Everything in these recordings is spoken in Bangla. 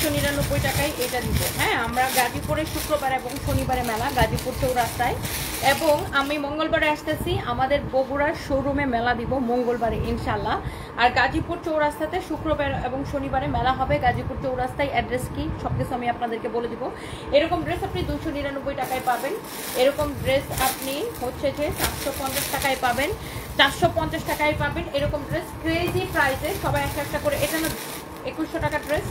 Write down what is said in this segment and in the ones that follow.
299 টাকায় এটা দিব। হ্যাঁ, আমরা গাজীপুরে শুক্রবার এবং শনিবারে মেলা, গাজীপুর চৌরাস্তায়, এবং আমি মঙ্গলবারে আসতেছি আমাদের বগুড়ার শোরুমে মেলা দিব মঙ্গলবারে ইনশাল্লাহ। আর গাজীপুর চৌরাস্তাতে শুক্রবার এবং শনিবারে মেলা হবে। গাজীপুর চৌরাস্তায় অ্যাড্রেস কি সব কিছু আমি আপনাদেরকে বলে দিব। এরকম ড্রেস আপনি 299 টাকায় পাবেন। এরকম ড্রেস আপনি হচ্ছে যে 450 টাকায় পাবেন, 450 টাকায় পাবেন। এরকম ড্রেস ক্রেজি প্রাইসে সবাই একটা করে। এটা না 2100 টাকার ড্রেস।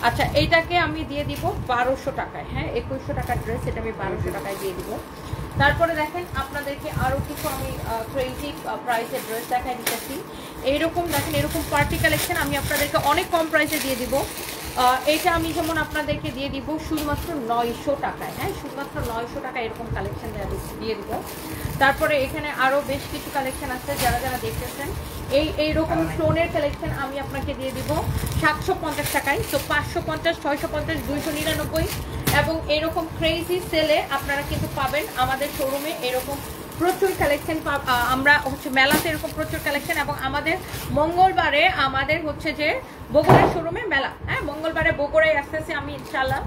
আচ্ছা, এইটাকে আমি দিয়ে দিব 1200 টাকায়। হ্যাঁ, 2100 টাকার ড্রেস, এটা আমি 1200 টাকায় দিয়ে দিব। তারপরে দেখেন আপনাদেরকে আরও কিছু আমি ক্রেজি প্রাইসের ড্রেস দেখাই দিতেছি। এইরকম দেখেন, এরকম পার্টি কালেকশন আমি আপনাদেরকে অনেক কম প্রাইসে দিয়ে দিব। এটা আমি যেমন আপনাদেরকে দিয়ে দিব শুধুমাত্র 900 টাকায়। হ্যাঁ, শুধুমাত্র 900 টাকায় এরকম কালেকশন দিয়ে দিব। তারপরে এখানে আরও বেশ কিছু কালেকশন আছে, যারা যারা দেখতেছেন এইরকম স্টোনের কালেকশন আমি আপনাকে দিয়ে দিব 750 টাকায়। তো 550, 650, 299 এবং এরকম ক্রেজি সেলে আপনারা কিন্তু পাবেন আমাদের শোরুমে। এরকম প্রচুর কালেকশন আমরা হচ্ছে মেলাতে, এরকম প্রচুর কালেকশন। এবং আমাদের মঙ্গলবারে আমাদের হচ্ছে যে বগুড়ার শোরুমে মেলা। হ্যাঁ, মঙ্গলবারে বগুড়ায় আসতেছি আমি ইনশাল্লাহ।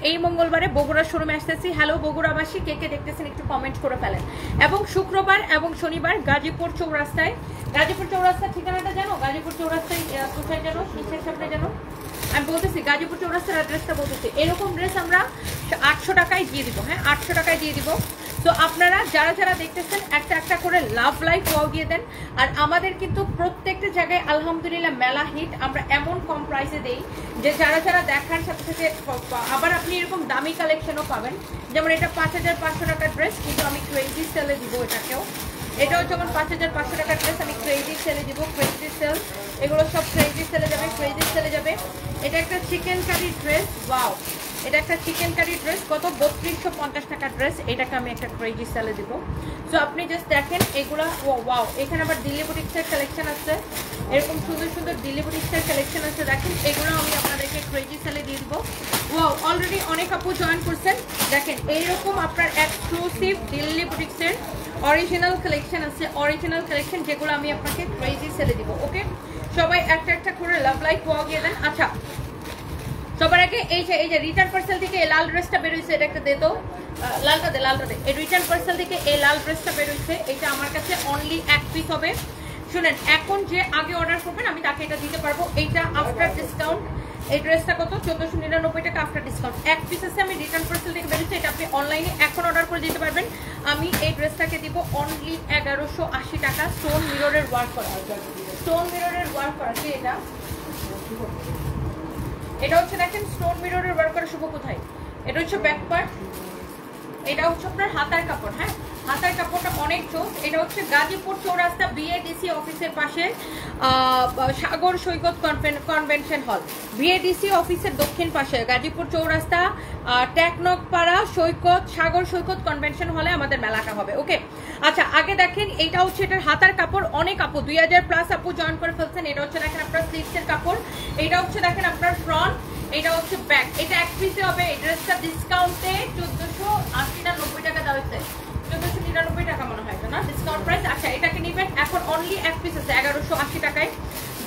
এই মঙ্গলবারে বগুড়ার শোরুমে আসতেছি। হ্যালো বগুড়াবাসী, কে কে দেখতেছেন একটু কমেন্ট করে ফেলেন। এবং শুক্রবার এবং শনিবার গাজীপুর চৌরাস্তায়। গাজীপুর চৌরাস্তার ঠিকানাটা জানো? গাজীপুর চৌরাস্তায় কোথায় জানো? নিচের সামনে জানো? আমি বলতেছি গাজীপুর চৌরাস্তার অ্যাড্রেসটা বলতেছি। এরকম ড্রেস আমরা 800 টাকায় দিয়ে দিব। হ্যাঁ, 800 টাকায় দিয়ে দিব। তো আপনারা যারা যারা দেখতেছেন একটা করে লাভ লাইক ওয়াও দিয়ে দেন। আর আমাদের কিন্তু প্রত্যেকটা জায়গায় আলহামদুলিল্লাহ মেলা হিট। আমরা এমন কম প্রাইসে দেই যে যারা যারা দেখার সাথে সাথে আবার আপনি এরকম দামি কালেকশনও পাবেন। যেমন এটা 5500 টাকার ড্রেস, কিন্তু আমি ক্রেজি সেলে দিব এটাকেও। এটাও যেমন 5500 টাকার ড্রেস আমি ক্রেজি সেলে দিব। ক্রেজি সেল, এগুলো সব ক্রেজি সেলে যাবে, ক্রেজি সেলে যাবে। এটা একটা চিকেন কারি ড্রেস, ওয়াও, এটা একটা চিকেন কারি ড্রেস, কত 3250 টাকার ড্রেস। এটাকে আমি একটা ক্রেজি সেলে দিব। সো আপনি জাস্ট দেখেন এগুলো, ওয়াও। এখানে আবার দিল্লি বুটিক্সের কালেকশন আছে, এরকম সুন্দর সুন্দর দিল্লি বুটিক্সের কালেকশন আছে। দেখেন এগুলো আমি আপনাদেরকে ক্রেজি সেলে দিয়ে দিব। ওয়াও, অলরেডি অনেক আপু জয়েন করছেন। দেখেন এইরকম আপনার এক্সক্লুসিভ দিল্লি বুটিক্সের অরিজিনাল কালেকশন আছে, অরিজিনাল কালেকশন, যেগুলো আমি আপনাকে ক্রেজি সেলে দিব। ওকে, সবাই একটা করে লাভ লাইক ওয়াও দিয়ে দেন। আচ্ছা, সবার আগে এই যে রিটার্ন পার্সেল থেকে এই লাল ড্রেসটা বেরোইছে, এটা একটা দে তো, লালটা দে। এই রিটার্ন পার্সেল থেকে এই লাল ড্রেসটা বেরোইছে, এটা আমার কাছে অনলি 1 পিস হবে। শুনেন, এখন যে আগে অর্ডার করবেন আমি তাকে এটা দিতে পারবো। এইটা আফটার ডিসকাউন্ট, এই ড্রেসটা কত 1499 টাকা আফটার ডিসকাউন্ট। 1 পিস আছে, আমি রিটার্ন পার্সেল থেকে বেরোচ্ছে। এটা আপনি অনলাইনে এখন অর্ডার করে দিতে পারবেন। আমি এই ড্রেসটাকে দিব অনলি 1180 টাকা। স্টোন মিররের ওয়ার্ক করা, স্টোন মিররের ওয়ার্ক করা। কি এটা হচ্ছে দেখেন স্টোন মিররের ওয়ার্ক করা। শুভ কোথায়? এটা হচ্ছে ব্যাক পার্ট, এটা হচ্ছে আপনার হাতার কাপড়। হ্যাঁ, হাতার কাপড়টা অনেক চোখ। এটা হচ্ছে গাজীপুর চৌরাস্তা বিএডিসি অফিসের পাশে সাগর সৈকত কনভেনশন হল, বিএডিসি অফিসের দক্ষিণ পাশে গাজীপুর চৌরাস্তা টেকনকপাড়া সাগর সৈকত কনভেনশন হলে আমাদের মেলাটা হবে। ওকে, আচ্ছা আগে দেখেন এইটা হচ্ছে এটার হাতার কাপড়। অনেক আপু 2000+ আপু জয়েন করে ফেলছেন। এটা হচ্ছে দেখেন আপনার স্লিভসের কাপড়। এটা হচ্ছে দেখেন আপনার ফ্রন্ট, এটা হচ্ছে ব্যাক। এটা 1 পিসে হবে। এই ড্রেসটা ডিসকাউন্টে 1480 না 90 টাকা দেওয়া হয়েছে, 1499 টাকা মনে হয়, এটা না ডিসকাউন্ট প্রাইস। আচ্ছা, এটাকে নেবেন এখন অনলি 1 পিস আছে 1180 টাকায়।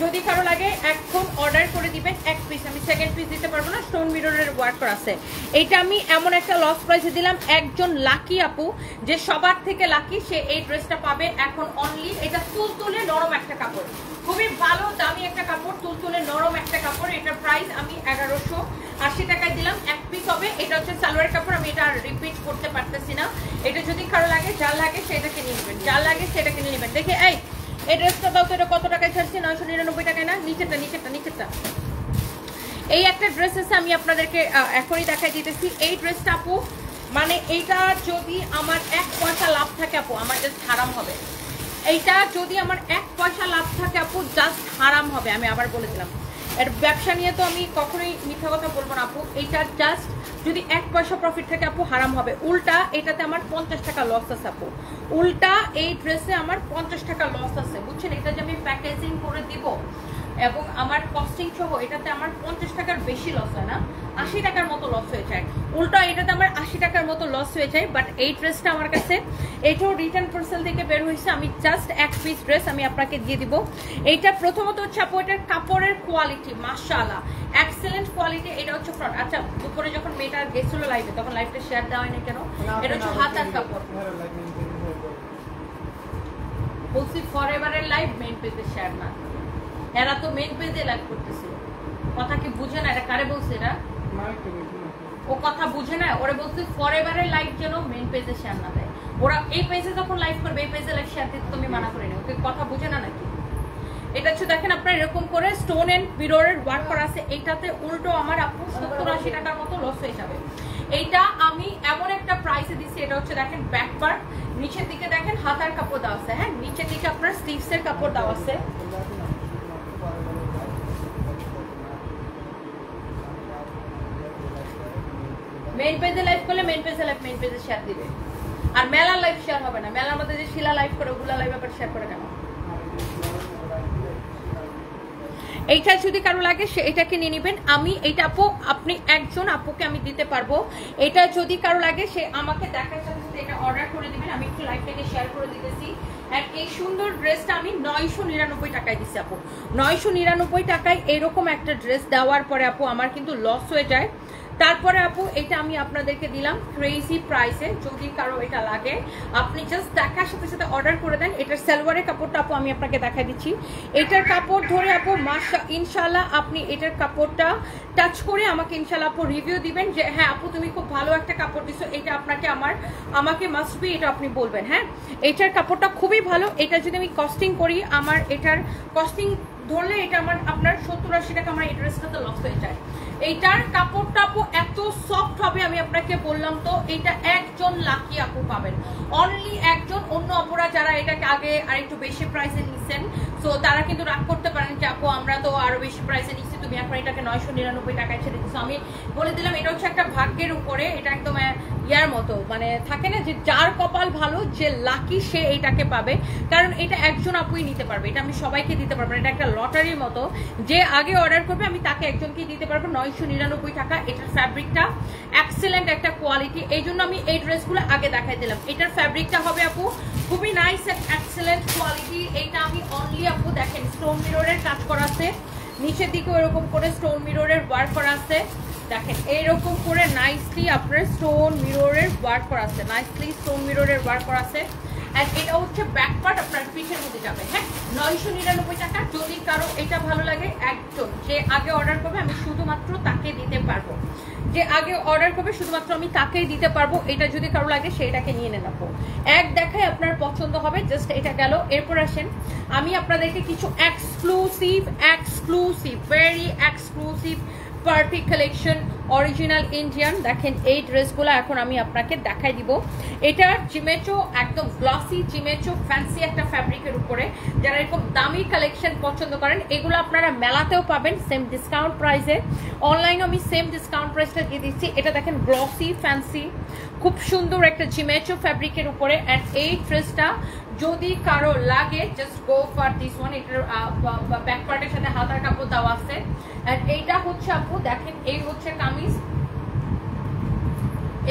যদি কারো লাগে এখন অর্ডার করে দিবেন 1 পিস। আমি সেকেন্ড পিস দিতে পারবো না, স্টোন মিররের ওয়ার্ক করা আছে। এইটা আমি এমন একটা লস প্রাইসে দিলাম, একজন লাকি আপু যে সবার থেকে লাকি সে এই ড্রেসটা পাবে এখন অনলি। এটা তুলতুলে নরম একটা কাপড়, খুবই ভালো দামি একটা কাপড়, তুলতুলে নরম একটা কাপড়। এটার প্রাইস আমি 1180 টাকায় দিলাম। 1 পিস হবে। এটা হচ্ছে সালোয়ার কাপড়, আমি এটা আর রিপিট করতে পারতেছি না। এটা যদি কারো লাগে, যার লাগে সেটাকে নিয়ে নেবেন, যার লাগে সেটাকে নিয়ে নেবেন। দেখে এই ড্রেসটা দাও তো, এটা কত টাকায় ছাড়ছি? 999 টাকায় না? নিচেরটা। এই একটা ড্রেস আছে, আমি আপনাদেরকে এখনই দেখাই দিতেছি। এই ড্রেসটা আপু মানে এইটা যদি আমার 1 পয়সা লাভ থাকে আপু, আমার জাস্ট হারাম হবে। এইটা যদি আমার 1 পয়সা লাভ থাকে আপু, জাস্ট হারাম হবে। আমি আবার বলে দিলাম, এর ব্যবসা নিয়ে তো আমি কখনোই মিথ্যা কথা বলবো না আপু। এইটা জাস্ট যদি 1 পয়সা প্রফিট থাকে আপু, হারাম হবে। উল্টা এটাতে আমার 50 টাকা লস আছে আপু। উল্টা এই ড্রেসে আমার 50 টাকা লস আছে, বুঝছেন? এটা যে আমি প্যাকেজিং করে দিব এবং আমার কস্টিং সহ এটাতে আমার 50 টাকার বেশি লস হয় না, 80 টাকার মতো লস হয়ে যায়। উল্টা এটাতে আমার 80 টাকার মতো লস হয়ে যায়। বাট এই ড্রেসটা আমার কাছে, এটাও রিটার্ন পার্সেল থেকে বের হয়েছে। আমি জাস্ট 1 পিস ড্রেস আমি আপনাকে দিয়ে দিব। এইটা প্রথমত হচ্ছে আপু এটার কাপড়ের কোয়ালিটি মাশাআল্লাহ এক্সেলেন্ট কোয়ালিটি। এটা হচ্ছে ফ্রন্ট। আচ্ছা দুপুরে যখন মেয়েটা গেছিল লাইভে তখন লাইভটা শেয়ার দেওয়া হয় না কেন? এটা হচ্ছে হাতার কাপড়। বলছি ফরএভারের লাইভ মেইন পেজে শেয়ার না, এরা তো মেইন পেজে লাইভ করতেছিল। কথা কি বুঝে না? এটা কারে বলছে? এরা ও কথা বুঝে না। ওরা বলছে ফরএভারের লাইভ যেন মেইন পেজে শেয়ার না দেয়। ওরা এই পেজে যখন লাইভ করবে এই পেজে লাইভ শেয়ার দিতে তুমি মানা করে নি। ওকে কথা বুঝে না নাকি? এটা হচ্ছে দেখেন আপনার এরকম করে স্টোন এন্ড মিররের ওয়ার্ক করা আছে। এইটাতে উল্টো আমার আপু 70-80 টাকার মতো লস হয়ে যাবে। এইটা আমি এমন একটা প্রাইসে দিচ্ছি। এটা হচ্ছে দেখেন ব্যাক পার্ট, নিচের দিকে দেখেন হাতার কাপড় দেওয়া আছে। হ্যাঁ নিচের দিকে আপনার স্লিভসের কাপড় দেওয়া আছে। মেইন পেজে লাইভ করলে মেইন পেজে লাইভ মেইন পেজে শেয়ার দিবে, আর মেলার লাইভ শেয়ার হবে না। মেলার মধ্যে যে শিলা লাইভ করে ওগুলা লাইভ আবার শেয়ার করে কেন? এইটা যদি কারো লাগে সে এটাকে নিয়ে নেবেন। আমি এইটা আপু আপনি একজন আপুকে আমি দিতে পারবো। এটা যদি কারো লাগে সে আমাকে দেখার সাথে সাথে এটা অর্ডার করে দিবেন। আমি একটু লাইভটাকে শেয়ার করে দিতেছি। আর এই সুন্দর ড্রেসটা আমি 999 টাকায় দিচ্ছি আপু। 999 টাকায় এরকম একটা ড্রেস দেওয়ার পরে আপু আমার কিন্তু লস হয়ে যায়। তারপরে আপু এটা আমি আপনাদেরকে দিলাম ক্রেজি প্রাইসে। যদি কারো এটা লাগে আপনি জাস্ট দেখার সাথে সাথে অর্ডার করে দেন। এটার সালোয়ারের কাপড়টা আপু আমি আপনাকে দেখা দিচ্ছি। এটার কাপড় ধরে আপু ইনশাল্লাহ আপনি এটার কাপড়টা টাচ করে আমাকে ইনশাল্লাহ আপু রিভিউ দিবেন যে হ্যাঁ আপু তুমি খুব ভালো একটা কাপড় দিছো, এটা আপনাকে আমাকে মাস্ট বি এটা আপনি বলবেন। হ্যাঁ এটার কাপড়টা খুবই ভালো। এটা যদি আমি কস্টিং করি আমার এটার কস্টিং ধরলে এটা আমার আপনার 70-80 টাকা আমার এই ড্রেসটা তো লস হয়ে যায়। এইটার কাপড়টা আপু এত সফট হবে আমি আপনাকে বললাম তো। এটা একজন লাকি আপু পাবেন, অনলি একজন। অন্য অপরা যারা এটাকে আগে আর একটু বেশি প্রাইসে নিচ্ছেন সো তারা কিন্তু রাগ করতে পারেন যে আপু আমরা তো আরো বেশি প্রাইসে নিচ্ছি, তুমি এখন এটাকে 999 টাকায় ছেড়ে দিচ্ছ। আমি বলে দিলাম এটা হচ্ছে একটা ভাগ্যের উপরে। এটা একদম ইয়ার মতো, মানে থাকে না যে যার কপাল ভালো যে লাকি সে এইটাকে পাবে। কারণ এটা একজন আপুই নিতে পারবে, এটা আমি সবাইকে দিতে পারবো না। এটা একটা লটারির মতো, যে আগে অর্ডার করবে আমি তাকে একজনকে দিতে পারবো 999 টাকা। এটার ফ্যাব্রিকটা এক্সেলেন্ট একটা কোয়ালিটি, এই জন্য আমি এই ড্রেসগুলো আগে দেখাই দিলাম। এটার ফ্যাব্রিকটা হবে আপু খুবই নাইস এন্ড এক্সেলেন্ট কোয়ালিটি। এটা আমি অনলি আপু দেখেন স্টোন মিররের কাজ করা আছে, নিচের দিকে এরকম করে স্টোন মিররের ওয়ার্ক করা আছে। দেখেন এইরকম করে নাইসলি আপনার স্টোন মিররের ওয়ার্ক করা আছে, নাইসলি স্টোন মিররের ওয়ার্ক করা আছে। আর এটা হচ্ছে ব্যাক পার্ট আপনার পিঠের মধ্যে যাবে। হ্যাঁ 999 টাকা। যদি কারো এটা ভালো লাগে একজন যে আগে অর্ডার করবে আমি শুধুমাত্র তাকে দিতে পারবো, যে আগে অর্ডার করবে শুধুমাত্র আমি তাকেই দিতে পারবো। এটা যদি কারো লাগে সেটাকে নিয়ে নেন আপু। এক দেখায় আপনার পছন্দ হবে। জাস্ট এটা গেল। এরপর আসেন আমি আপনাদেরকে কিছু exclusive very exclusive party collection original Indian. দেখেন এই ড্রেসগুলো এখন আমি আপনাকে দেখাই দিব। এটা জিমেচো একদম গ্লসি জিমেচো ফ্যান্সি একটা ফ্যাব্রিকের উপরে। যারা এরকম দামি কালেকশন পছন্দ করেন এগুলো আপনারা মেলাতেও পাবেন সেম ডিসকাউন্ট প্রাইসে। অনলাইনে আমি সেম ডিসকাউন্ট প্রাইসটা দিয়ে দিচ্ছি। এটা দেখেন গ্লসি ফ্যান্সি খুব সুন্দর একটা জিমেচো ফ্যাব্রিকের উপরে। অ্যান্ড এই ড্রেসটা যদি কারো লাগে just go for this one. এটার ব্যাক পার্টের সাথে হাতার কাপড় দেওয়া আছে। এন্ড এইটা হচ্ছে আপু দেখেন এই হচ্ছে কামিজ,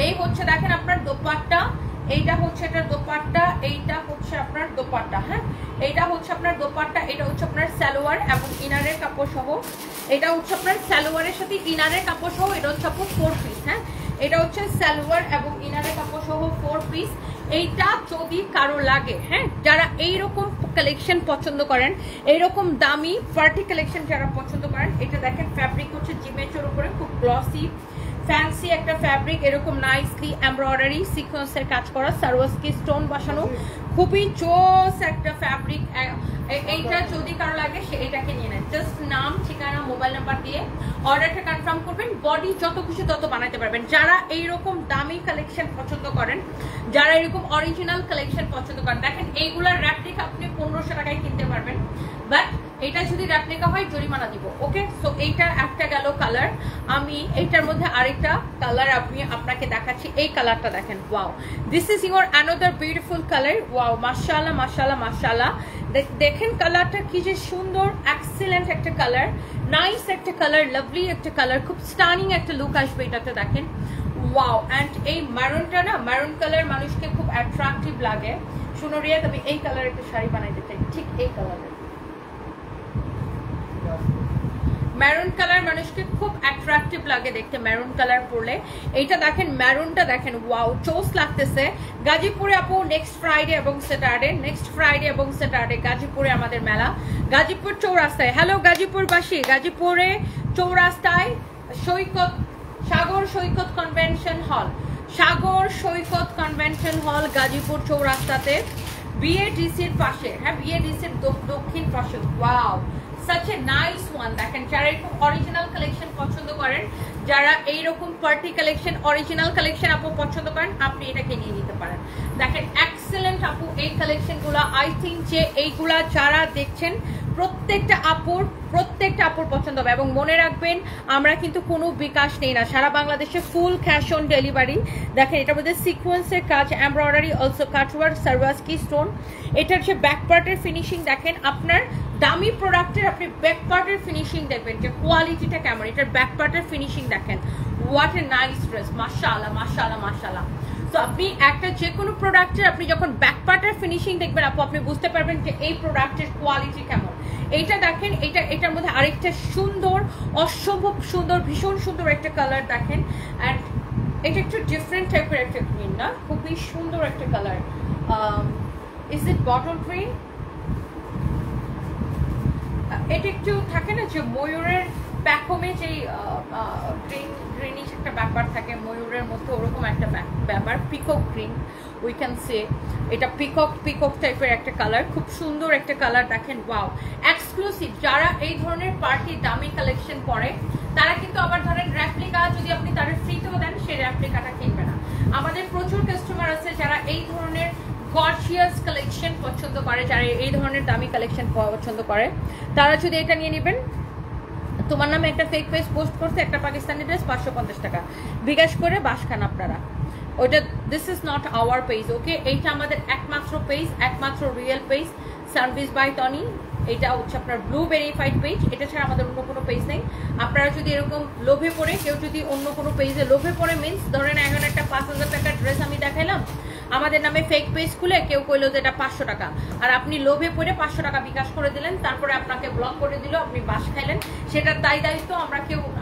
এই হচ্ছে দেখেন আপনার দোপাট্টা, এইটা হচ্ছে এটার দোপাট্টা, এইটা হচ্ছে আপনার দোপাট্টা। হ্যাঁ এইটা হচ্ছে আপনার দোপাট্টা, এটা হচ্ছে আপনার সালোয়ার এবং ইনারের কাপড় সহ। এটা হচ্ছে আপনার সালোয়ারের সাথে ইনারের কাপড় সহ। এটা হচ্ছে আপু 4 পিস। হ্যাঁ এটা হচ্ছে সালোয়ার এবং ইনারের কাপড় সহ 4 পিস। এইটা যদি কারো লাগে, হ্যাঁ যারা এইরকম কালেকশন পছন্দ করেন, এইরকম দামি পার্টি কালেকশন যারা পছন্দ করেন, এটা দেখেন ফ্যাব্রিক হচ্ছে জিমেচোর উপরে খুব গ্লসি ফ্যান্সি একটা ফ্যাব্রিক। এরকম নাইসলি এমব্রয়ডারি সিকোয়েন্সের কাজ করা, সারোয়াসকি স্টোন বসানো, খুবই জোস একটা ফ্যাব্রিক। এইটা যদি কারো লাগে সে এটাকে নিয়ে নেন। জাস্ট নাম ঠিকানা মোবাইল নাম্বার দিয়ে অর্ডারটা কনফার্ম করবেন। বডি যত খুশি তত বানাতে পারবেন। যারা এইরকম দামি কালেকশন পছন্দ করেন, যারা এরকম অরিজিনাল কালেকশন পছন্দ করেন, দেখেন এইগুলার র্যাপ্লিকা আপনি 1500 টাকায় কিনতে পারবেন, বাট এটা যদি র্যাপ্লিকা হয় জরিমানা দিব। ওকে সো এইটা একটা গেল কালার। আমি এইটার মধ্যে আরেকটা কালার আমি আপনাকে দেখাচ্ছি। এই কালারটা দেখেন, wow this is your another beautiful colour. Wow মাশাআল্লাহ মাশাআল্লাহ মাশাআল্লাহ। দেখেন কালারটা কি যে সুন্দর, এক্সিলেন্ট একটা কালার, নাইস একটা কালার, লাভলি একটা কালার, খুব স্টানিং একটা লুক আসবে এটাতে। দেখেন ওয়াও। অ্যান্ড এই মারুনটা না, মারুন কালার মানুষকে খুব অ্যাট্রাকটিভ লাগে। শুনো রিয়াদ আমি এই কালার একটা শাড়ি বানাইতে চাই, ঠিক এই কালারের মেরুন কালার মানুষকে খুব অ্যাট্রাকটিভ লাগে দেখতে, মেরুন কালার পরলে। এইটা দেখেন, মেরুনটা দেখেন, ওয়াও চোস লাগতেছে। গাজীপুরে আপু নেক্সট ফ্রাইডে এবং স্যাটারডে গাজীপুরে আমাদের মেলা, গাজীপুর চৌরাস্তায়। হ্যালো গাজীপুরবাসী, গাজীপুরে চৌরাস্তায় সাগর সৈকত কনভেনশন হল গাজীপুর চৌরাস্তাতে, বিএডিসির পাশে। হ্যাঁ, বিএডিসির দক্ষিণ পাশে। Wow, such a nice one। দেখেন, যারা এরকম অরিজিনাল কালেকশন পছন্দ করেন, যারা এইরকম পার্টি কালেকশন, অরিজিনাল কালেকশন আপু পছন্দ করেন, আপনি এটাকে নিয়ে নিতে পারেন। দেখেন, এক্সেলেন্ট আপু এই কালেকশনগুলো। আই থিঙ্ক যে এইগুলা যারা দেখছেন প্রত্যেকটা আপুর পছন্দ হবে। এবং মনে রাখবেন, আমরা কিন্তু কোনো বিকাশ নেই না, সারা বাংলাদেশে ফুল ক্যাশ অন ডেলিভারি। দেখেন, এটার মধ্যে সিকোয়েন্সের কাজ, এমব্রয়ডারি, অলসো কাটওয়ার্ক, সার্ভাসকি স্টোন। এটার যে ব্যাক পার্টের ফিনিশিং দেখেন, আপনার দামি প্রোডাক্টের আপনি ব্যাক পার্টের ফিনিশিং দেখবেন যে কোয়ালিটিটা কেমন। এটার ব্যাক পার্টের ফিনিশিং দেখেন, হোয়াট এ নাইস ড্রেস, মাশাআল্লাহ মাশাআল্লাহ মাশাআল্লাহ। তো আপনি একটা যে কোনো প্রোডাক্টের আপনি যখন ব্যাক পার্টের ফিনিশিং দেখবেন আপনি বুঝতে পারবেন যে এই প্রোডাক্টের কোয়ালিটি কেমন। এইটা দেখেন, এটার মধ্যে আরেকটা সুন্দর, অসম্ভব সুন্দর, ভীষণ সুন্দর একটা কালার দেখেন। অ্যান্ড এটা একটু ডিফারেন্ট টাইপের একটা গ্রিন, না খুবই সুন্দর একটা colour. Is it bottle green? এটা একটু থাকে না যে ময়ূরের প্যাকমে যে গ্রিনিশ একটা ব্যাপার থাকে, ময়ূরের মধ্যে ওরকম একটা ব্যাপার, peacock green we can say. এটা পিকক টাইপের একটা কালার, খুব সুন্দর একটা কালার দেখেন। Wow, exclusive. যারা এই ধরনের পার্টি দামি কালেকশন পরে তারা কিন্তু আবার ধরেন রেপ্লিকা যদি আপনি তাদের ফ্রিতেও দেন, সেই রেপ্লিকাটা কিনবে না। আমাদের প্রচুর কাস্টমার আছে যারা এই ধরনের গর্জিয়াস কালেকশন পছন্দ করে, যারা এই ধরনের দামি কালেকশন পছন্দ করে, তারা যদি এটা নিয়ে নেবেন। তোমার নামে একটা ফেক পেজ পোস্ট করছে, একটা পাকিস্তানি ড্রেস 550 টাকা, বিকাশ করে বাস খান আপনারা। ওইটা this is not our page, okay? এইটা আমাদের একমাত্র পেজ, একমাত্র real page, service by Tony. এটা হচ্ছে আপনার ব্লু ভেরিফাইড পেজ, এটা ছাড়া আমাদের অন্য কোনো পেজ নেই। আপনারা যদি এরকম লোভে পড়ে, কেউ যদি অন্য কোনো পেজে লোভে পড়ে, মিনস ধরেন এখন একটা 5000 টাকার ড্রেস আমি দেখাইলাম, আমাদের নামে ফেক পেজ খুলে কেউ কইলো যে এটা 500 টাকা, আর আপনি লোভে পড়ে 500 টাকা বিকাশ করে দিলেন, তারপরে আপনাকে ব্লক করে দিল, আপনি বাস খাইলেন, সেটার দায়িত্ব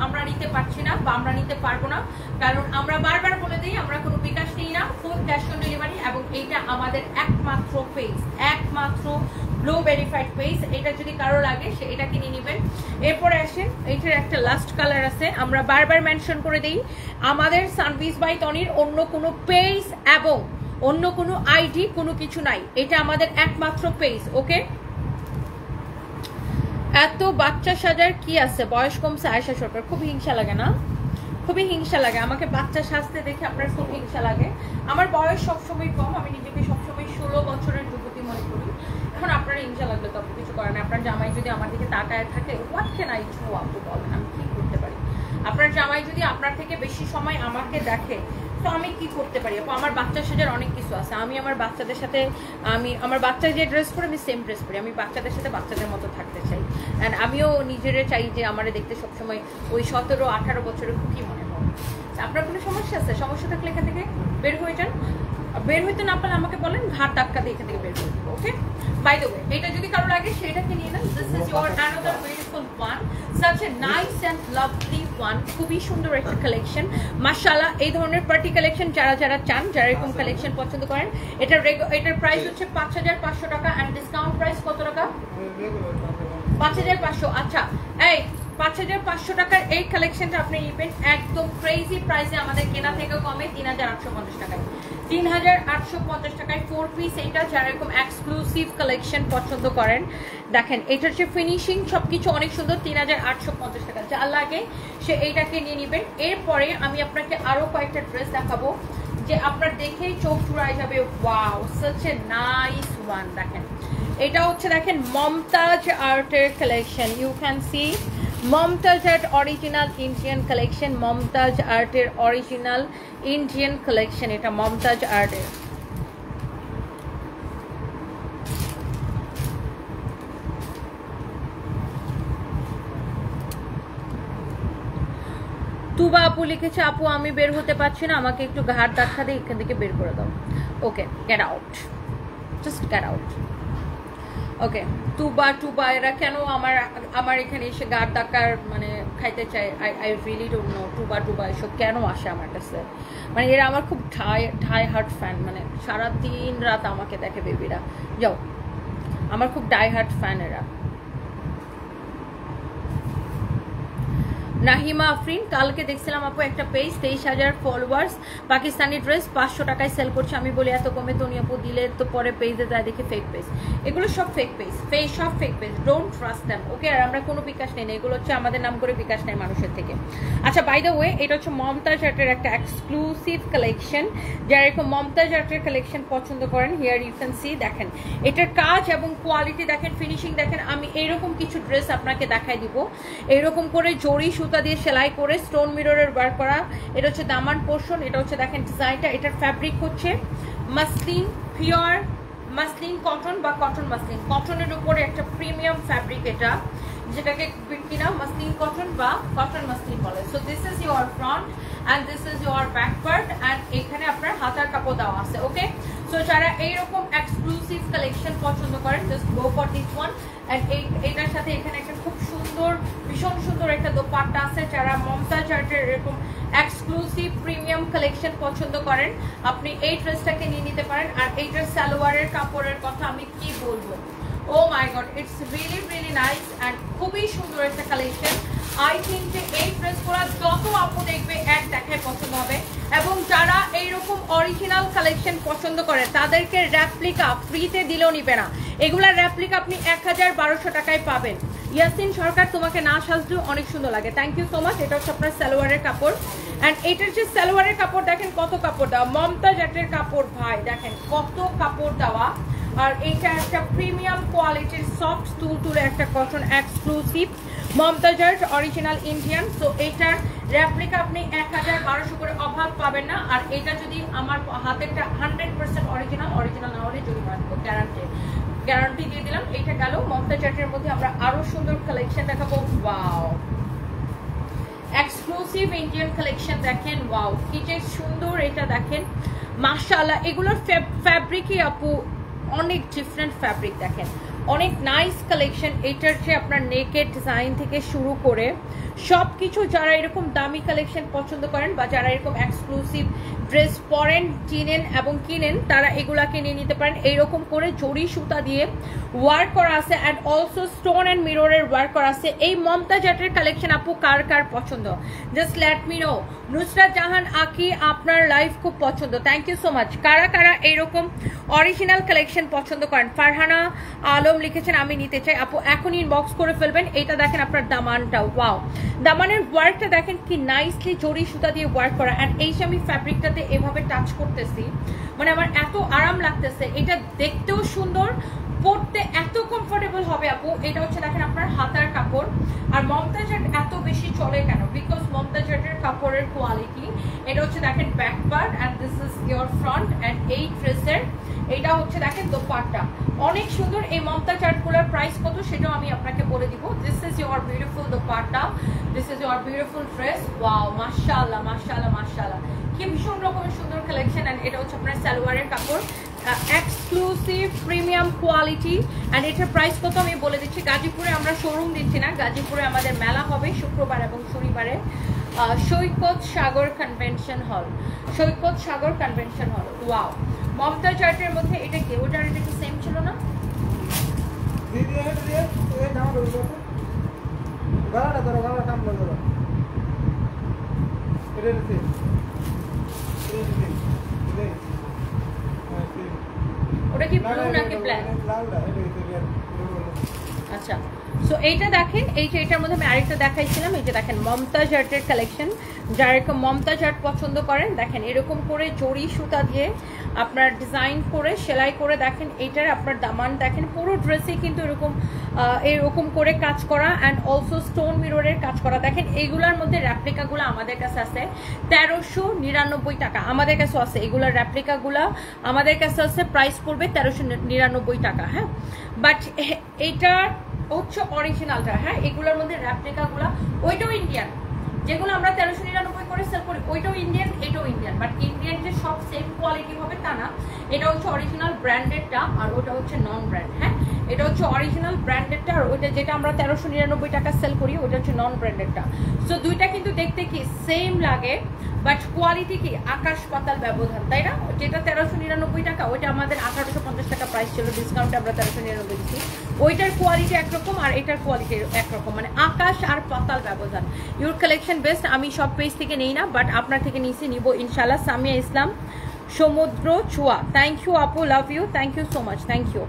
আমরা নিতে পারছি না বা আমরা নিতে পারবো না। কারণ আমরা বারবার বলে দিই, আমরা কোনো বিকাশ নিই না, ফুল ক্যাশ অন ডেলিভারি। এবং এইটা আমাদের একমাত্র পেজ, একমাত্র ব্লু ভেরিফাইড পেজ। এটা যদি কারো লাগে সে এটা কিনে নেবেন। এরপরে আসেন, এইটার একটা লাস্ট কালার আছে, আমরা বারবার মেনশন করে দিই, আমাদের সার্ভিস বাই টনির অন্য কোনো পেজ এবং অন্য কোনো আইডি কোনো কিছু নাই, এটা আমাদের একমাত্র পেজ, ওকে? এত বাচ্চা সাজার কি আছে, বয়স কমছে আয়েশা সরকার। খুব হিংসা লাগে না? খুবই হিংসা লাগে আমাকে বাচ্চা সাজতে দেখে, আপনার খুব হিংসা লাগে। আমার বয়স সবসময় কম, আমি নিজেকে সবসময় 16 বছরের যুবতী মনে করি। এখন আপনার হিংসা লাগলে তো আপনি কিছু করেন। আপনার জামাই যদি আমার দিকে তাকায় থাকে, হোয়াট ক্যান আই ডু আপু বলেন, আমি কি করতে পারি? আপনার জামাই যদি আপনার থেকে বেশি সময় আমাকে দেখে, তো আমি কি করতে পারি আপু? আমার বাচ্চা সাজার অনেক কিছু আছে। আমি আমার বাচ্চাদের সাথে, আমার বাচ্চা যে ড্রেস পরে আমি সেম ড্রেস পরি। আমি বাচ্চাদের সাথে বাচ্চাদের মতো থাকতে চাই। অ্যান্ড আমিও নিজেরে চাই যে আমার দেখতে সবসময় ওই 17-18 বছরের খুবই মনে হয়। আপনার কোনো সমস্যা আছে? সমস্যা থাকলে এখান থেকে বের হয়ে যান। বের হইতে না পারলে আমাকে বলেন, ঘাট ধাক্কা দিয়ে এখান থেকে বের হয়ে যাবো, ওকে? বাই দ্য ওয়ে, এটা যদি কারো লাগে সেটাকে নিয়ে নেন। This is your another beautiful one, such a nice and lovely one. খুবই সুন্দর একটা কালেকশন, মাশাআল্লাহ। এই ধরনের পার্টি কালেকশন যারা চান, যারা এরকম কালেকশন পছন্দ করেন, এটার প্রাইস হচ্ছে 5500 টাকা। অ্যান্ড ডিসকাউন্ট প্রাইস কত টাকা? 5500। আচ্ছা, এই 5500 টাকার এই কালেকশনটা আপনি নেবেন একদম ক্রেজি প্রাইসে, আমাদের কেনা থেকে কমে 3850 টাকায়। 3850 টাকায় 4 পিস। এইটা যারা এরকম এক্সক্লুসিভ কালেকশন পছন্দ করেন, দেখেন এটার যে ফিনিশিং সবকিছু অনেক সুন্দর। 3850 টাকা, যা লাগে সে এইটাকে নিয়ে নেবেন। এরপরে আমি আপনাকে আরো কয়েকটা ড্রেস দেখাবো যে আপনার দেখেই চোখ জুড়ায় যাবে। Wow, such a nice one. দেখেন, এটা হচ্ছে দেখেন মমতাজ আর্টের collection. You can see Mumtaz art original Indian collection, Mumtaz আর্টের অরিজিনাল ইন্ডিয়ান কালেকশন। এটা মমতাজ আর্টের। তুবা আপু লিখেছে, আপু আমি বের হতে পারছি না, আমাকে একটু ঘাট ধাক্কা দিয়ে এখান থেকে বের করে দাও। Okay, get out, just get out. Okay, টুবা এরা কেন আমার এখানে এসে গার ডাকার মানে খাইতে চায়, আই রিয়েলি ডোন্ট নো। টুবা এসব কেন আসে আমার কাছে, মানে এরা আমার খুব ঠাই হার্ট ফ্যান, মানে সারা দিন রাত আমাকে দেখে বেবিরা। যাও, আমার খুব ডাই হার্ট ফ্যান এরা। নাহিমা আফরিন, কালকে দেখছিলাম আপু একটা পেজ 23,000 ফলোয়ার্স, পাকিস্তানি ড্রেস 500 টাকায় সেল করছে। আমি বলি এত কমে তো আপু দিলে তো পরে পেজে যায় দেখি ফেক পেজ। এগুলো সব ফেক পেজ, সব fake page, don't trust them. Okay, আর আমরা কোনো বিকাশ নেই না, এগুলো হচ্ছে আমাদের নাম করে বিকাশ নেই মানুষের থেকে। আচ্ছা, বাই দ্য ওয়ে, এটা হচ্ছে মমতাজ আর্টের একটা এক্সক্লুসিভ কালেকশন। যারা এরকম মমতাজ আর্টের কালেকশন পছন্দ করেন, হিয়ার ইউ ক্যান সি, দেখেন এটার কাজ এবং কোয়ালিটি দেখেন, ফিনিশিং দেখেন। আমি এইরকম কিছু ড্রেস আপনাকে দেখাই দিব, এইরকম করে জড়ি সুতা দিয়ে সেলাই করে স্টোন মিররের ওয়ার্ক করা। এটা হচ্ছে দামান পোর্শন, এটা হচ্ছে দেখেন ডিজাইনটা। এটার ফ্যাব্রিক হচ্ছে মাসলিন, পিওর মাসলিন কটন বা কটন মাসলিন, কটনের উপরে একটা প্রিমিয়াম ফ্যাব্রিক এটা, যেটাকে কিনা মাসলিন কটন বা কটন মাসলিন বলে। So this is your front and this is your back part, and এখানে আপনার হাতার কাপড় দেওয়া আছে। ওকে, সো যারা এইরকম এক্সক্লুসিভ কালেকশন পছন্দ করেন, just go for this one. And এটার সাথে এখানে একটা খুব সুন্দর, ভীষণ সুন্দর একটা দোপাট্টা আছে। যারা মমতাজ আর্টের এরকম এক্সক্লুসিভ প্রিমিয়াম কালেকশন পছন্দ করেন, আপনি এই ড্রেসটাকে নিয়ে নিতে পারেন। আর এইটার সালোয়ারের কাপড়ের কথা আমি কি বলবো, oh my god, it's really nice and খুবই সুন্দর একটা কালেকশন। আই থিঙ্ক যে এই ড্রেসগুলো যত আপু দেখবে এক দেখায় পছন্দ হবে। এবং যারা এইরকম অরিজিনাল কালেকশন পছন্দ করে তাদেরকে র্যাপ্লিকা ফ্রিতে দিলেও নিবে না। এগুলার র্যাপ্লিকা আপনি 1,1200 টাকায় পাবেন। ইয়াসিন সরকার, তোমাকে না সাজলেও অনেক সুন্দর লাগে, থ্যাংক ইউ সো মাচ। এটা হচ্ছে আপনার সালোয়ারের কাপড়, অ্যান্ড এটার যে সালোয়ারের কাপড় দেখেন কত কাপড় দেওয়া, মমতাজ আর্টের কাপড় ভাই দেখেন কত কাপড় দেওয়া। আর এটা একটা প্রিমিয়াম কোয়ালিটির সফট তুলে একটা cotton exclusive Mumtaz art original Indian. So এইটার র্যাপ্লিকা আপনি 1,1200 করে অভাব পাবেন না। আর এটা যদি আমার হাতেরটা 100% অরিজিনাল না হলে যদি গ্যারান্টি দিয়ে দিলাম। এইটা গেল মমতাজ আর্টের মধ্যে। আমরা আরো সুন্দর কালেকশন দেখাবো। ওয়াও, এক্সক্লুসিভ ইন্ডিয়ান কালেকশন দেখেন, ওয়াও কি যে সুন্দর, এটা দেখেন মাশাআল্লাহ। এগুলোর ফ্যাব্রিকই আপু অনেক ডিফারেন্ট ফ্যাব্রিক, দেখেন অনেক নাইস কালেকশন। এটার যে আপনার নেকের ডিজাইন থেকে শুরু করে সব কিছু, যারা এরকম দামি কালেকশন পছন্দ করেন বা যারা এরকম এক্সক্লুসিভ ড্রেস পরেন, চিনেন এবং কিনেন, তারা এগুলাকে নিয়ে নিতে পারেন। এইরকম করে জড়ি সুতা দিয়ে ওয়ার্ক করা আছে অ্যান্ড অলসো স্টোন অ্যান্ড মিররের ওয়ার্ক করা আছে। এই মমতাজ আর্টের কালেকশন আপু কার কার পছন্দ, just let me know. Nusrat Jahan Aki, আপনার লাইফ খুব পছন্দ, থ্যাংক ইউ সো মাচ। কারা কারা এইরকম অরিজিনাল কালেকশন পছন্দ করেন? ফারহানা আলম লিখেছেন আমি নিতে চাই। আপু এখন ইনবক্স করে ফেলবেন। এটা দেখেন আপনার দামানটা, ওয়াও, দামানের ওয়ার্কটা দেখেন কি নাইসলি জড়ি সুতা দিয়ে ওয়ার্ক করা। অ্যান্ড এই যে আমি ফ্যাব্রিকটাতে এভাবে টাচ করতেছি, মানে আমার এত আরাম লাগতেছে। এটা দেখতেও সুন্দর, পরতে এত কমফোর্টেবল হবে আপু। এটা হচ্ছে দেখেন আপনার হাতার কাপড়। আর মমতাজ আর্ট এত বেশি চলে কেন, বিকজ মমতাজ আর্টের কাপড়ের কোয়ালিটি। এটা হচ্ছে দেখেন back part and this is your front. And এই ড্রেসের এটা হচ্ছে দেখেন দোপাট্টা, অনেক সুন্দর। এই মমতাজ আর্টগুলোর প্রাইস কত সেটাও আমি আপনাকে বলে দিব। This is your beautiful dupatta, this is your beautiful dress. Wow, মাশাআল্লাহ মাশাআল্লাহ মাশাআল্লাহ, কি ভীষণ রকমের সুন্দর কালেকশন। অ্যান্ড এটা হচ্ছে আপনার সালোয়ারের কাপড়, এক্সক্লুসিভ প্রিমিয়াম কোয়ালিটি। অ্যান্ড এটার প্রাইস কত আমি বলে দিচ্ছি। গাজীপুরে আমরা শোরুম দিচ্ছি না, গাজীপুরে আমাদের মেলা হবে শুক্রবার এবং শনিবারে। সৈকত সাগর কনভেনশন হল, সৈকত সাগর কনভেনশন হল। ওয়াও, মমতাজ আর্টের মধ্যে এটা কি ওটার এটা কি সেম ছিল না? ওটা কি ব্লু নাকি ব্ল্যাক? আচ্ছা, সো এইটা দেখেন, এই যে এটার মধ্যে আমি আরেকটা দেখাইছিলাম। এই যে দেখেন মমতাজ আর্টের কালেকশন, যারা এরকম মমতাজ আর্ট পছন্দ করেন, দেখেন এরকম করে জড়ি সুতা দিয়ে আপনার ডিজাইন করে সেলাই করে দেখেন। এইটার আপনার দামান দেখেন, পুরো ড্রেসে কিন্তু এরকম করে কাজ করা অ্যান্ড অলসো স্টোন মিররের কাজ করা। দেখেন এইগুলোর মধ্যে র্যাপ্লিকাগুলো আমাদের কাছে আছে 1399 টাকা, আমাদের কাছে আছে এগুলোর র্যাপ্লিকাগুলো আমাদের কাছে আছে, প্রাইস পড়বে 1399 টাকা। হ্যাঁ, বাট এইটার হচ্ছে অরিজিনালটা। হ্যাঁ, এগুলোর মধ্যে র্যাপ্লিকাগুলো ওইটাও ইন্ডিয়ান, যেগুলো আমরা 1399 করে সেল করি ওইটাও ইন্ডিয়ান, এটাও ইন্ডিয়ান। বাট ইন্ডিয়ান যে সব সেম কোয়ালিটি হবে তা না, এটা হচ্ছে অরিজিনাল ব্র্যান্ডেডটা আর ওটা হচ্ছে নন ব্র্যান্ড। হ্যাঁ, এটা হচ্ছে অরিজিনাল ব্র্যান্ডেডটা, আর ওইটা যেটা আমরা 1399 টাকা সেল করি ওইটা হচ্ছে নন ব্র্যান্ডেডটা। সো দুইটা কিন্তু দেখতে কি সেম লাগে, বাট কোয়ালিটি কি আকাশ পাতাল ব্যবধান, তাই না? যেটা 1399 টাকা ওইটা আমাদের 1850 টাকা প্রাইস ছিল, ডিসকাউন্টে আমরা 1399 দিচ্ছি। ওইটার কোয়ালিটি একরকম আর এটার কোয়ালিটি একরকম, মানে আকাশ আর পাতাল ব্যবধান। Your collection best. আমি সব পেজ থেকে নেই না, বাট আপনার থেকে নিব ইনশাল্লাহ। সামিয়া ইসলাম সমুদ্র ছোঁয়া, থ্যাংক ইউ আপু, love you, thank you so much, thank you,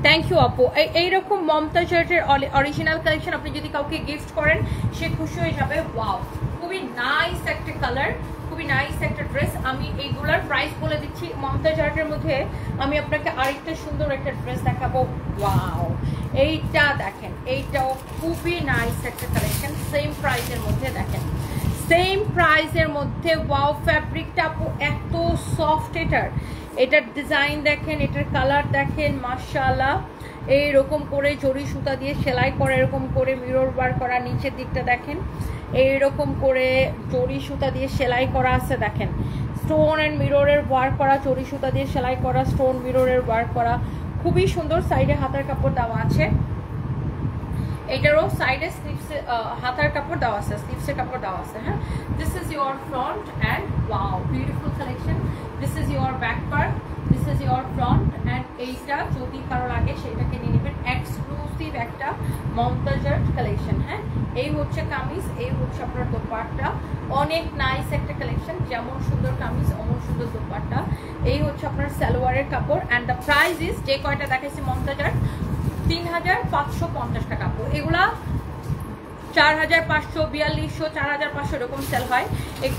thank you আপু। এইরকম মমতাজ আর্টের অরিজিনাল কালেকশন আপনি যদি কাউকে গিফট করেন সে খুশি হয়ে যাবে। ওয়াও, খুবই নাইস একটা কালার, খুবই নাইস একটা ড্রেস। আমি এইগুলার প্রাইস বলে দিচ্ছি। মমতাজ আর্টের মধ্যে আমি আপনাকে আরেকটা সুন্দর একটা ড্রেস দেখাবো। ওয়াও, এইটা দেখেন, এইটাও খুবই নাইস একটা কালেকশন, সেম প্রাইসের মধ্যে দেখেন, সেম প্রাইসের মধ্যে। ওয়াও, ফ্যাব্রিকটা আপু এত সফট, এটার ডিজাইন দেখেন, এটার কালার দেখেন, মাশাআল্লাহ। এইরকম করে জরি সুতা দিয়ে সেলাই করা, এরকম করে মিরর ওয়ার্ক করা, নিচের দিকটা দেখেন এইরকম করে জরি সুতা দিয়ে সেলাই করা আছে, দেখেন স্টোন অ্যান্ড মিররের ওয়ার্ক করা, জরি সুতা দিয়ে সেলাই করা, স্টোন মিররের ওয়ার্ক করা, খুবই সুন্দর। সাইডে হাতার কাপড় দেওয়া আছে, এটারও সাইডে স্লিভস হাতার কাপড় দেওয়া আছে, স্লিভসের কাপড় দেওয়া আছে। হ্যাঁ, this is your front and wow beautiful collection. This is your back part, this is your front and এইটা যদি কারো লাগে সেটাকে নিয়ে নেবেন। এক্সক্লুসিভ একটা মমতাজ আর্ট কালেকশন। হ্যাঁ, এই হচ্ছে কামিজ, এই হচ্ছে আপনার দোপাট্টা, অনেক নাইস একটা কালেকশন। যেমন সুন্দর কামিজ অমন সুন্দর দোপাট্টা। এই হচ্ছে আপনার সালোয়ারের কাপড় অ্যান্ড দ্য প্রাইস ইজ, যে কয়টা দেখাইছি মমতাজ আর্ট, 3550 টাকা। এগুলা 4500, 4200, 4500 এরকম সেল হয়।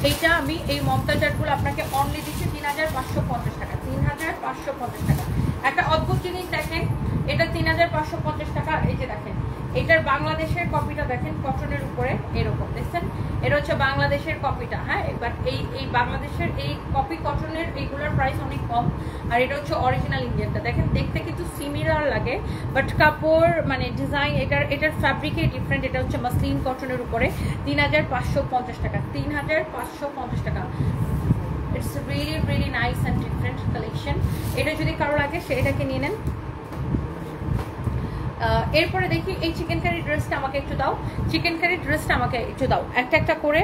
এইটা আমি এই মমতাজ আর্টগুলো আপনাকে অনলি দিচ্ছি 3550 টাকা, 3550 টাকা। একটা অদ্ভুত জিনিস দেখেন, এটা 3550 টাকা। এই যে দেখেন, এটার বাংলাদেশের কপিটা দেখেন, কটনের উপরে এরকম দেখছেন, এটা হচ্ছে বাংলাদেশের কপিটা। হ্যাঁ, এবার এই বাংলাদেশের এই কপি কটনের এইগুলোর প্রাইস অনেক কম, আর এটা হচ্ছে অরিজিনাল ইন্ডিয়ানটা। দেখেন দেখতে কিন্তু সিমিলার লাগে, বাট কাপড় মানে ডিজাইন এটার ফ্যাব্রিকে ডিফারেন্ট। এটা হচ্ছে মাসলিন কটনের উপরে 3550 টাকা, 3550 টাকা। It's really really nice and different collection. এটা যদি কারো লাগে সেটাকে নিয়ে নেন। এরপরে দেখি এই চিকেন কারি ড্রেসটা আমাকে একটু দাও, চিকেন কারি ড্রেসটা আমাকে একটু দাও একটা একটা করে।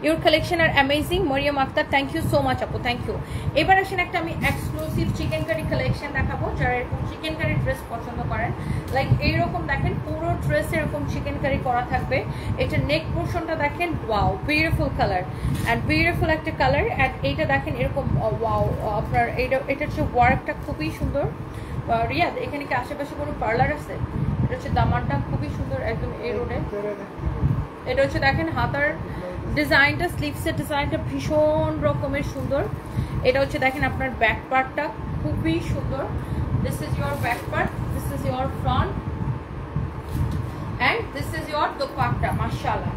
Your collection are amazing, Mariam Akter, thank you so much আপু, থ্যাংক ইউ। এবার আসেন একটা আমি এক্সক্লুসিভ চিকেন কারি কালেকশন দেখাবো, যারা এরকম চিকেন কারি ড্রেস পছন্দ করেন। লাইক এইরকম দেখেন পুরো ড্রেস এরকম চিকেন কারি করা থাকবে। এটা নেক পোর্শনটা দেখেন, wow beautiful colour and beautiful একটা কালার। অ্যান্ড এইটা দেখেন এরকম, ওয়াও আপনার এটা হচ্ছে ওয়ার্কটা খুবই সুন্দর। রিয়াদ, এখানে কি আশেপাশে কোনো পার্লার আছে? এটা হচ্ছে দামানটা খুবই সুন্দর একদম এই রোডে। এটা হচ্ছে দেখেন হাতার ডিজাইনটা, স্লিভসের ডিজাইনটা ভীষণ রকমের সুন্দর। এটা হচ্ছে দেখেন আপনার ব্যাক পার্টটা খুবই সুন্দর। This is your back part, this is your front and this is your dupatta. মাশাআল্লাহ,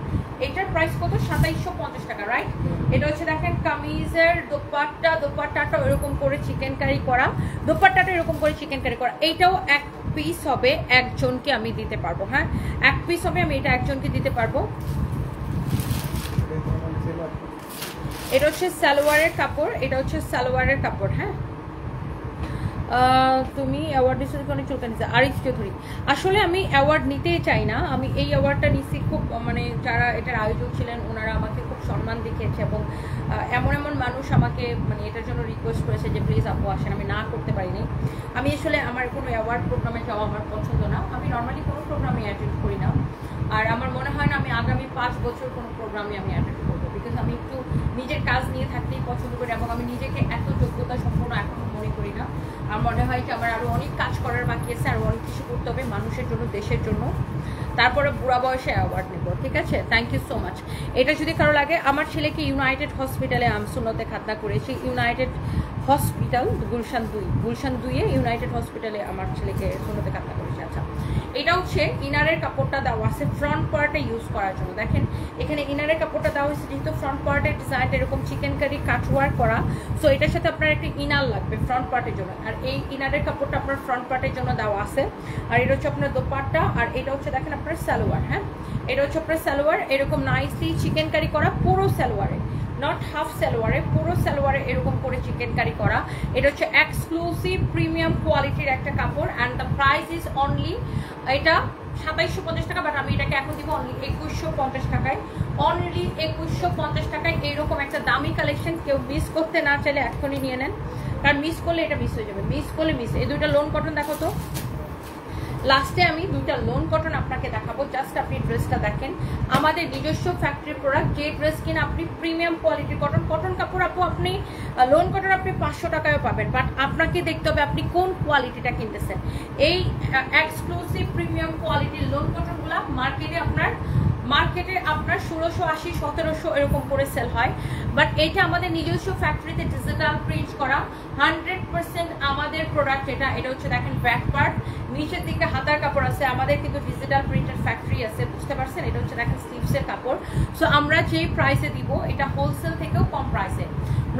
এটার প্রাইস কত? 2750 টাকা, রাইট? এটা হচ্ছে দেখেন কামিজের দোপাট্টাটা এরকম করে চিকেন কারি করা, দোপাট্টাটা এরকম করে চিকেন কারি করা। এইটাও এক পিস হবে, একজনকে আমি দিতে পারবো। হ্যাঁ, এক পিস হবে, আমি এটা একজনকে দিতে পারবো। এটা হচ্ছে সালোয়ারের কাপড়, এটা হচ্ছে সালোয়ারের কাপড়। হ্যাঁ, তুমি অ্যাওয়ার্ড দিচ্ছ অনেক চুলকা নিচ্ছে আরিফ চৌধুরী। আসলে আমি অ্যাওয়ার্ড নিতেই চাই না, আমি এই অ্যাওয়ার্ডটা নিচ্ছি খুব মানে যারা এটার আয়োজক ছিলেন ওনারা আমাকে খুব সম্মান দেখিয়েছে, এবং এমন এমন মানুষ আমাকে মানে এটার জন্য রিকোয়েস্ট করেছে যে প্লিজ আপু আসেন, আমি না করতে পারিনি। আমি আসলে আমার কোনো অ্যাওয়ার্ড প্রোগ্রামে যাওয়া আমার পছন্দ না, আমি নর্মালি কোনো প্রোগ্রামে অ্যাটেন্ড করি না, আর আমার মনে হয় না আমি আগামী 5 বছর কোনো প্রোগ্রামে আমি অ্যাটেন্ড করবো, বিকজ আমি একটু নিজের কাজ নিয়ে থাকতেই পছন্দ করি, এবং আমি নিজেকে এত যোগ্যতা সম্পূর্ণ এখনো মনে করি না। আমার মনে হয় যে আমার আরও অনেক কাজ করার বাকি আছে, আরও অনেক কিছু করতে হবে মানুষের জন্য, দেশের জন্য, তারপরে বুড়া বয়সে অ্যাওয়ার্ড নেব। ঠিক আছে, থ্যাংক ইউ সো মাচ। এটা যদি কারো লাগে, আমার ছেলেকে ইউনাইটেড হসপিটালে আমসুন্নতে খাতনা করেছি, ইউনাইটেড হসপিটাল গুলশান 2-এ ইউনাইটেড হসপিটালে আমার ছেলেকে সুন্নতে খাতনা করেছি। আচ্ছা, এটা হচ্ছে ইনারের কাপড়টা দেওয়া আছে ফ্রন্ট পার্টে ইউজ করার জন্য। দেখেন এখানে ইনারের কাপড়টা দেওয়া হয়েছে, যেহেতু ফ্রন্ট পার্টের ডিজাইনটা এরকম চিকেন কারি কাটওয়ার্ক করা, সো এটার সাথে আপনার একটা ইনার লাগবে ফ্রন্ট পার্টের জন্য, আর এই ইনারের কাপড়টা আপনার ফ্রন্ট পার্টের জন্য দেওয়া আছে। আর এটা হচ্ছে আপনার দোপাট্টা, আর এটা হচ্ছে দেখেন আপনার সালোয়ার। হ্যাঁ, এটা হচ্ছে আপনার সালোয়ার, এরকম নাইসলি চিকেন কারি করা পুরো সালোয়ারে, নট হাফ সালোয়ারে, পুরো সালোয়ারে এরকম করে চিকেনকারি করা। এটা হচ্ছে এক্সক্লুসিভ প্রিমিয়াম কোয়ালিটির একটা কাপড় and the price is only, এটা 2750 টাকা, বাট আমি এটাকে এখন দিব অনলি 2150 টাকায়। অনলি 2150 টাকায় এইরকম একটা দামি কালেকশন কেউ মিস করতে না চাইলে এখনই নিয়ে নেন, কারণ মিস করলে এটা মিস হয়ে যাবে, মিস করলে মিস। এই দুইটা লোন কটন দেখো তো, লাস্টে আমি দুইটা লোন কটন আপনাকে দেখাবো, জাস্ট আপনি ড্রেসটা দেখেন। আমাদের নিজস্ব ফ্যাক্টরি প্রোডাক্ট, যে ড্রেস কিনা আপনি প্রিমিয়াম কোয়ালিটির কটন কাপড় আপনি লোন কটন আপনি 500 টাকায়ও পাবেন, বাট আপনাকে দেখতে হবে আপনি কোন কোয়ালিটিটা কিনতেছেন। এই এক্সক্লুসিভ প্রিমিয়াম কোয়ালিটির লোন কটনগুলো মার্কেটে আপনার 1680 1700 এরকম করে সেল হয়, বাট এটা আমাদের নিজস্ব ফ্যাক্টরিতে ডিজিটাল প্রিন্ট করা 100% আমাদের প্রোডাক্ট। এটা হচ্ছে দেখেন ব্যাক পার্ট, নিচের দিকে হাতার কাপড় আছে, আমাদের কিন্তু ডিজিটাল প্রিন্টের ফ্যাক্টরি আছে, বুঝতে পারছেন। এটা হচ্ছে দেখেন স্লিভসের কাপড়। সো আমরা যেই প্রাইসে দিব এটা হোলসেল থেকেও কম প্রাইসে।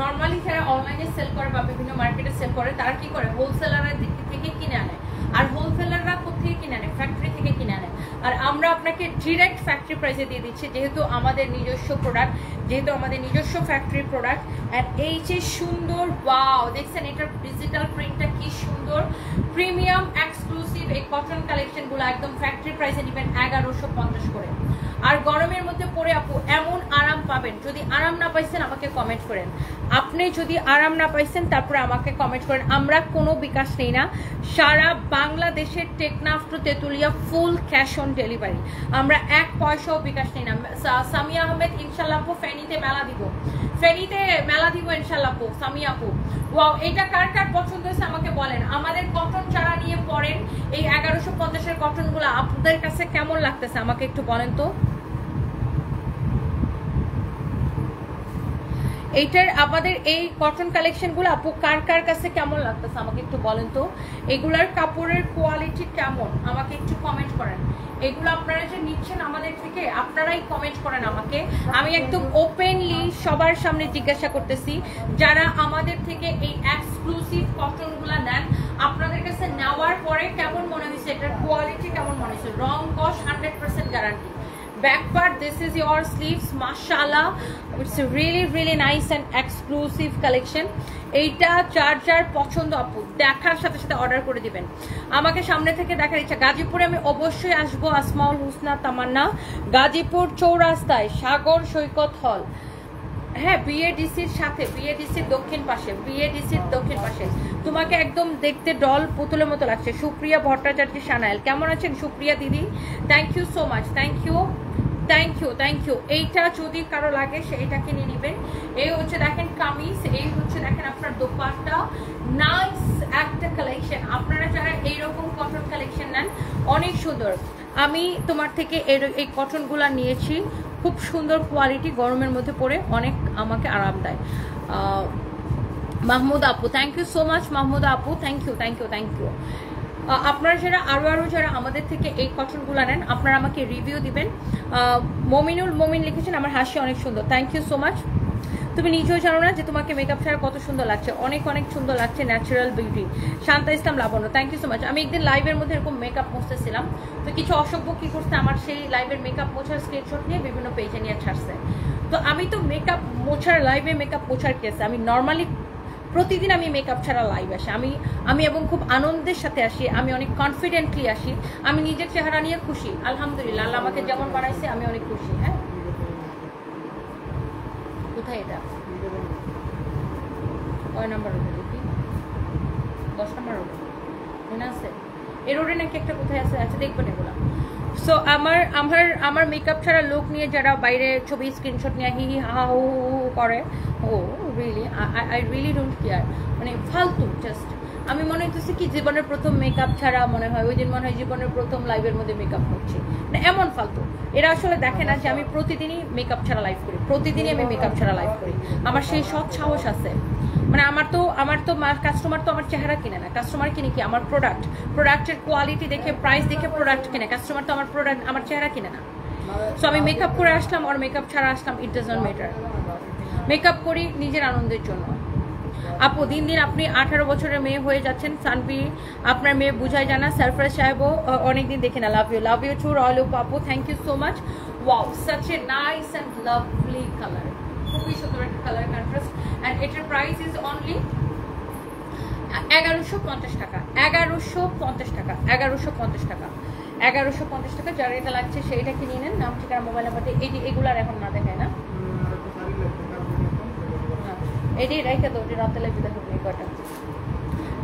নর্মালি যারা অনলাইনে সেল করে বা বিভিন্ন মার্কেটে সেল করে তারা কি করে, হোলসেলারের দিক থেকে কিনে আনে, আর হোলসেলাররা কোথেকে কিনে আনে, ফ্যাক্টরি থেকে কিনে আনে। আর আমরা আপনাকে ডিরেক্ট ফ্যাক্টরি প্রাইসে দিয়ে দিচ্ছি, যেহেতু আমাদের নিজস্ব প্রোডাক্ট, যেহেতু আমাদের নিজস্ব ফ্যাক্টরি প্রোডাক্ট। অ্যান্ড এই যে সুন্দর, ওয়াও দেখছেন এটার ডিজিটাল প্রিন্টটা কি সুন্দর, প্রিমিয়াম এক্সক্লুসিভ এই কটন কালেকশনগুলো একদম ফ্যাক্টরি প্রাইসে নেবেন 1150 করে। আর গরমের মধ্যে পরে আপু এমন আরাম পাবেন, যদি আরাম না পাইছেন আমাকে কমেন্ট করেন, আপনি যদি আরাম না পাইছেন তারপরে আমাকে কমেন্ট করেন। আমরা কোনো বিকাশ নেই না, সারা বাংলাদেশের Teknaf to Tetulia full cash on delivery, আমরা 1 পয়সাও বিকাশ নেই না। সামিয়া আহমেদ ইনশাল্লাহ আপু ফেনীতে মেলা দিব ইনশাল্লাহ আপু, সামিয়া আপু। ওয়াও, এটা কার কার পছন্দ হয়েছে আমাকে বলেন। আমাদের কটন যারা নিয়ে পড়েন এই 1150-এর কটনগুলো আপনাদের কাছে কেমন লাগতেছে আমাকে একটু বলেন তো। এইটার আমাদের এই কটন কালেকশনগুলো আপু কার কার কাছে কেমন লাগতেছে আমাকে একটু বলেন তো। এগুলার কাপড়ের কোয়ালিটি কেমন আমাকে একটু কমেন্ট করেন। এগুলো আপনারা যে নিচ্ছেন আমাদের থেকে আপনারাই কমেন্ট করেন আমাকে, আমি একদম ওপেনলি সবার সামনে জিজ্ঞাসা করতেছি, যারা আমাদের থেকে এই এক্সক্লুসিভ কটনগুলো নেন আপনাদের কাছে নেওয়ার পরে কেমন মনে হয়েছে, এটার কোয়ালিটি কেমন মনে হয়েছে। রং কস 100% guarantee. Back part, this is your sleeves, mashallah, it's a really nice and exclusive collection. এইটা যার পছন্দ আপু দেখার সাথে সাথে অর্ডার করে দিবেন। আমাকে সামনে থেকে দেখার ইচ্ছা, গাজীপুরে আমি অবশ্যই আসবো। আসমাউল হুসনা তামান্না, গাজীপুর চৌরাস্তায় সাগর সৈকত হল, হ্যাঁ বিএডিসির সাথে, বিএডিসির দক্ষিণ পাশে। তোমাকে একদম দেখতে ডল পুতুলের মতো লাগছে। সুপ্রিয়া ভট্টাচার্য সানাইল, কেমন আছেন সুপ্রিয়া দিদি? Thank you so much, thank you. এইটা যদি কারো লাগে সেইটাকে নিয়ে নেবেন। এই হচ্ছে দেখেন কামিজ, এই হচ্ছে দেখেন আপনার দোপাট্টা, নাইস একটা কালেকশন। আপনারা যারা এইরকম কটন কালেকশন নেন অনেক সুন্দর। আমি তোমার থেকে এই কটনগুলা নিয়েছি, খুব সুন্দর কোয়ালিটি, গরমের মধ্যে পরে অনেক আমাকে আরাম দেয়। মাহমুদ আপু, thank you so much Mahmud আপু, থ্যাংক ইউ। আপনারা যারা আরো যারা আমাদের থেকে এই কটনগুলো নেন আপনারা আমাকে রিভিউ দিবেন। মমিন লিখেছেন আমার হাসি অনেক সুন্দর, থ্যাংক ইউ সো মাচ। তুমি নিজেও জানো না যে তোমাকে মেকআপ ছাড়া কত সুন্দর লাগছে, অনেক সুন্দর লাগছে, natural beauty. Shanta Islam Labonno, thank you so much. আমি একদিন লাইভের মধ্যে এরকম মেকআপ মুছতেছিলাম, তো কিছু অসভ্য কি করছে আমার সেই লাইভের মেকআপ মোছার স্ক্রিনশট নিয়ে বিভিন্ন পেজে নিয়ে ছাড়ছে। তো আমি তো মেকআপ মোছার লাইভে মেকআপ মোছার কেসে আমি নর্মালি প্রতিদিন আমি মেকআপ ছাড়া লাইভ আসি, আমি এবং খুব আনন্দের সাথে আসি, আমি অনেক কনফিডেন্টলি আসি, আমি নিজের চেহারা নিয়ে খুশি, আলহামদুলিল্লাহ। আল্লাহ আমাকে যেমন বানাইছে আমি অনেক খুশি। হ্যাঁ, কোথায় এটা, কয় নাম্বার রোডে দেখি, 10 নাম্বার রোডে মনে আছে, এই রোডে নাকি একটা কোথায় আছে, আচ্ছা দেখবেন এগুলো। সো আমার মেকআপ ছাড়া লোক নিয়ে যারা বাইরে ছবি স্ক্রিনশট নিয়ে হি হা হু করে, oh really I really don't care, মানে ফালতু। জাস্ট আমি মনে হইতেছি কি জীবনের প্রথম মেকআপ ছাড়া মনে হয়, ওই দিন মনে হয় জীবনের প্রথম লাইভের মধ্যে মেকআপ করছি, মানে এমন ফালতু। এরা আসলে দেখে না যে আমি প্রতিদিনই মেকআপ ছাড়া লাইভ করি, আমার সেই সৎ সাহস আছে। মানে আমার তো কাস্টমার তো আমার চেহারা কিনে না, কাস্টমার কিনে কি আমার প্রোডাক্টের কোয়ালিটি দেখে, প্রাইস দেখে প্রোডাক্ট কিনে। কাস্টমার তো আমার চেহারা কিনে না। সো আমি মেকআপ করে আসলাম আর মেকআপ ছাড়া আসলাম, ইট ডাজন্ট ম্যাটার। মেকআপ করি নিজের আনন্দের জন্য। আপু দিন আপনি 18 বছরের মেয়ে হয়ে যাচ্ছেন, সানবি আপনার মেয়ে বুঝাই জানা। সারফরাজ সাহেবও অনেকদিন দেখে না, লাভ ইউ টু রয়্যাল আপু, thank you so much. Wow, such a nice and lovely colour, খুবই সুন্দর একটা কালার কন্ট্রাস্ট অ্যান্ড এটার প্রাইস ইজ অনলি 1150 টাকা। 1150 টাকা, 1150 টাকা, 1150 টাকা। যারা এটা লাগছে সেইটা কিনে নেন। নাম ঠিকানা মোবাইল নাম্বারটা এগুলার এখন না দেখায় না, এটাই রেখে দাও, যে রাতে লাইভে দেখো এই কটা।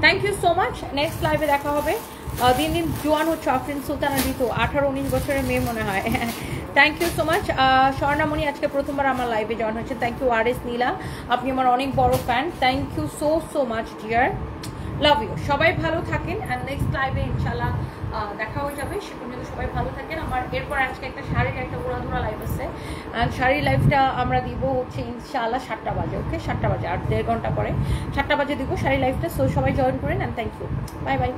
Thank you so much. Next লাইভে দেখা হবে। দিন দিন জোয়ান হচ্ছে আফরিন সুলতানা ঋতু, 18-19 বছরের মেয়ে মনে হয়। Thank you so much. Swarnamoni আজকে প্রথমবার আমার লাইভে জয়েন হচ্ছে। থ্যাংক ইউ আর এস নীলা, আপনি আমার অনেক বড় fan. Thank you so so much dear, love you. সবাই ভালো থাকেন অ্যান্ড নেক্সট লাইভে ইনশাল্লাহ দেখা হয়ে যাবে। সে পর্যন্ত সবাই ভালো থাকেন। আমার এরপর আজকে একটা শাড়ির একটা উড়াধুরা লাইভ আছে অ্যান্ড শাড়ির লাইভটা আমরা দিব হচ্ছে ইনশাআল্লাহ 7টা বাজে। ওকে, 7টা বাজে, আর 1.5 ঘন্টা পরে 7টা বাজে দিব শাড়ির লাইভটা। সো সবাই জয়েন করেন and thank you, bye by.